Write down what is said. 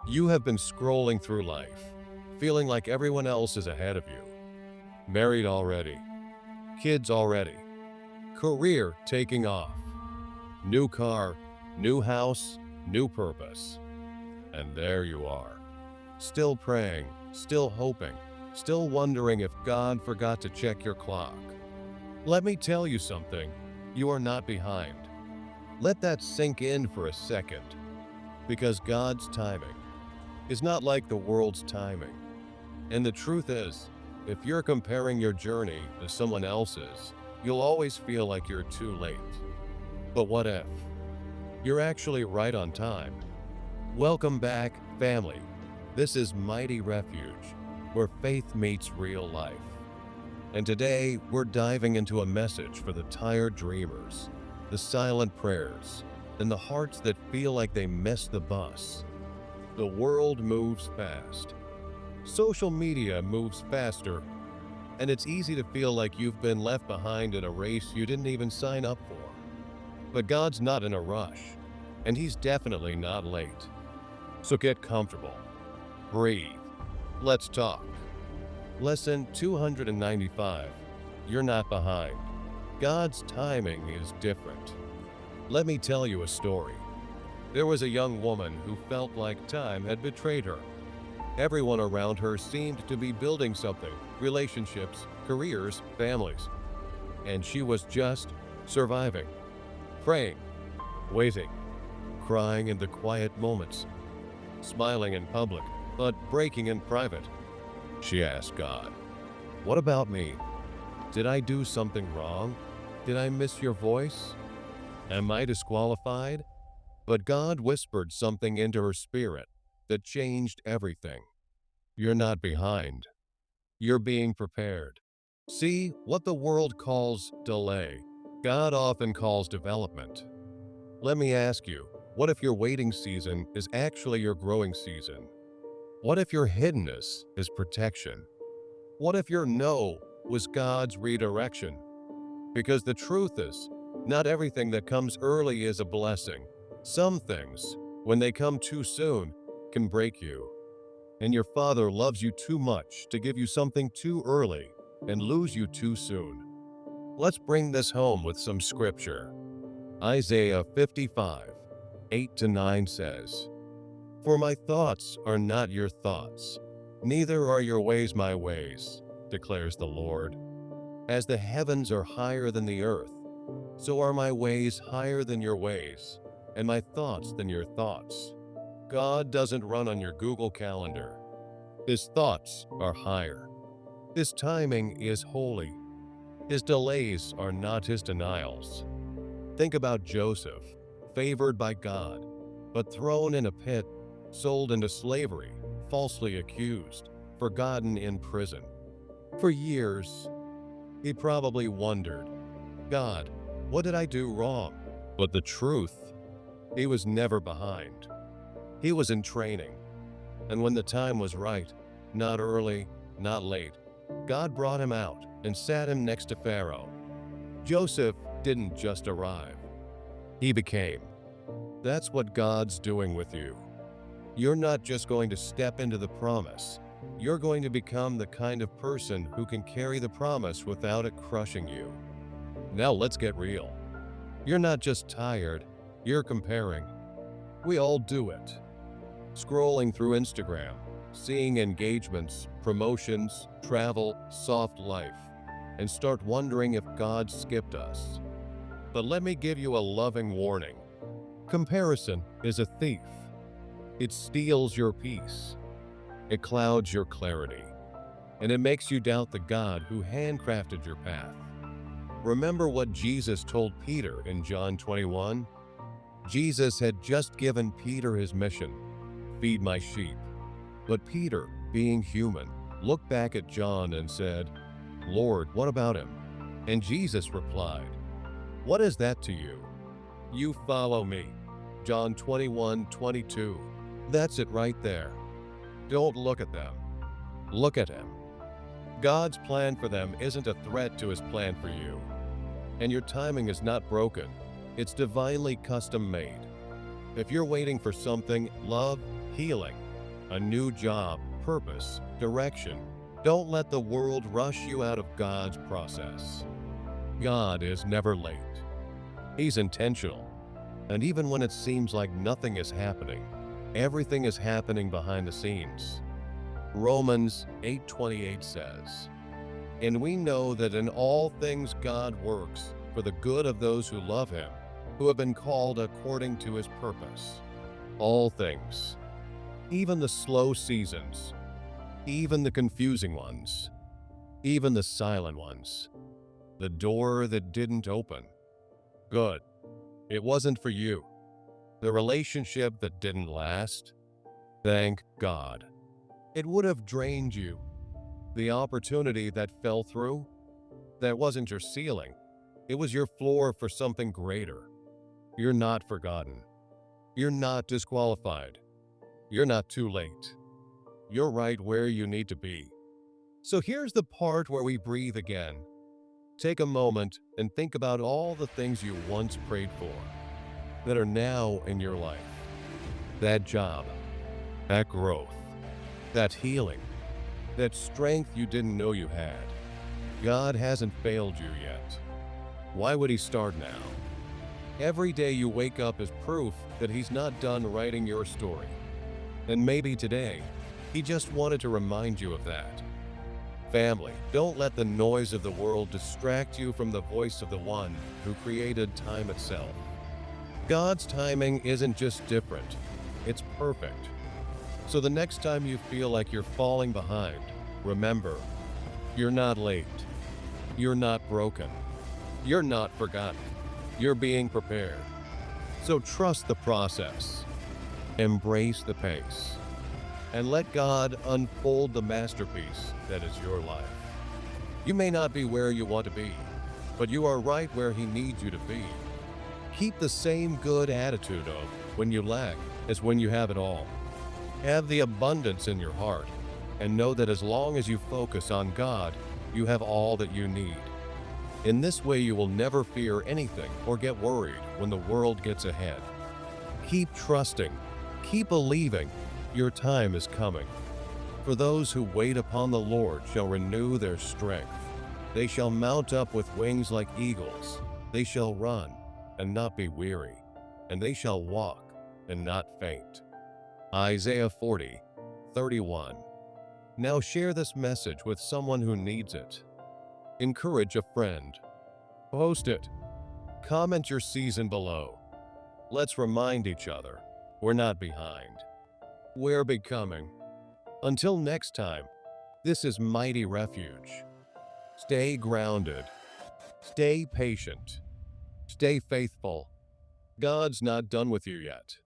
You have been scrolling through life, feeling like everyone else is ahead of you. Married already, kids already, career taking off, new car, new house, new purpose. And there you are, still praying, still hoping, still wondering if God forgot to check your clock. Let me tell you something, you are not behind. Let that sink in for a second, because God's timing is not like the world's timing. And the truth is, if you're comparing your journey to someone else's, you'll always feel like you're too late. But what if you're actually right on time? Welcome back, family. This is Mighty Refuge, where faith meets real life. And today, we're diving into a message for the tired dreamers, the silent prayers, and the hearts that feel like they missed the bus. The world moves fast. Social media moves faster, and it's easy to feel like you've been left behind in a race you didn't even sign up for. But God's not in a rush, and He's definitely not late. So get comfortable, breathe, let's talk. Lesson 295. You're not behind. God's timing is different. Let me tell you a story. There was a young woman who felt like time had betrayed her. Everyone around her seemed to be building something, relationships, careers, families. And she was just surviving, praying, waiting, crying in the quiet moments, smiling in public, but breaking in private. She asked God, "What about me? Did I do something wrong? Did I miss your voice? Am I disqualified?" But God whispered something into her spirit that changed everything. You're not behind. You're being prepared. See, what the world calls delay, God often calls development. Let me ask you, what if your waiting season is actually your growing season? What if your hiddenness is protection? What if your no was God's redirection? Because the truth is, not everything that comes early is a blessing. Some things, when they come too soon, can break you. And your Father loves you too much to give you something too early and lose you too soon. Let's bring this home with some scripture. Isaiah 55, 8-9 says, "For my thoughts are not your thoughts, neither are your ways my ways, declares the Lord. As the heavens are higher than the earth, so are my ways higher than your ways, and my thoughts than your thoughts." God doesn't run on your Google Calendar. His thoughts are higher. His timing is holy. His delays are not his denials. Think about Joseph, favored by God, but thrown in a pit, sold into slavery, falsely accused, forgotten in prison. For years, he probably wondered, "God, what did I do wrong?" But the truth, he was never behind. He was in training. And when the time was right, not early, not late, God brought him out and sat him next to Pharaoh. Joseph didn't just arrive. He became. That's what God's doing with you. You're not just going to step into the promise. You're going to become the kind of person who can carry the promise without it crushing you. Now let's get real. You're not just tired, you're comparing. We all do it. Scrolling through Instagram, seeing engagements, promotions, travel, soft life, and start wondering if God skipped us. But let me give you a loving warning. Comparison is a thief. It steals your peace. It clouds your clarity. And it makes you doubt the God who handcrafted your path. Remember what Jesus told Peter in John 21? Jesus had just given Peter his mission, feed my sheep. But Peter, being human, looked back at John and said, "Lord, what about him?" And Jesus replied, "What is that to you? You follow me." John 21:22. That's it right there. Don't look at them. Look at him. God's plan for them isn't a threat to his plan for you. And your timing is not broken. It's divinely custom made. If you're waiting for something, love, healing, a new job, purpose, direction. Don't let the world rush you out of God's process. God is never late. He's intentional. And even when it seems like nothing is happening, everything is happening behind the scenes. Romans 8:28 says, "And we know that in all things God works for the good of those who love him, who have been called according to his purpose." All things, even the slow seasons, even the confusing ones, even the silent ones, the door that didn't open. Good. It wasn't for you. The relationship that didn't last. Thank God. It would have drained you. The opportunity that fell through, that wasn't your ceiling. It was your floor for something greater. You're not forgotten. You're not disqualified. You're not too late. You're right where you need to be. So here's the part where we breathe again. Take a moment and think about all the things you once prayed for that are now in your life. That job, that growth, that healing, that strength you didn't know you had. God hasn't failed you yet. Why would he start now? Every day you wake up is proof that he's not done writing your story. And maybe today, he just wanted to remind you of that. Family, don't let the noise of the world distract you from the voice of the one who created time itself. God's timing isn't just different, it's perfect. So the next time you feel like you're falling behind, remember, you're not late. You're not broken. You're not forgotten. You're being prepared. So trust the process. Embrace the pace. And let God unfold the masterpiece that is your life. You may not be where you want to be, but you are right where he needs you to be. Keep the same good attitude of when you lack as when you have it all. Have the abundance in your heart, and know that as long as you focus on God, you have all that you need. In this way, you will never fear anything or get worried when the world gets ahead. Keep trusting, keep believing, your time is coming. For those who wait upon the Lord shall renew their strength. They shall mount up with wings like eagles. They shall run and not be weary, and they shall walk and not faint. Isaiah 40:31. Now share this message with someone who needs it. Encourage a friend. Post it. Comment your season below. Let's remind each other we're not behind. We're becoming. Until next time, this is Mighty Refuge. Stay grounded. Stay patient. Stay faithful. God's not done with you yet.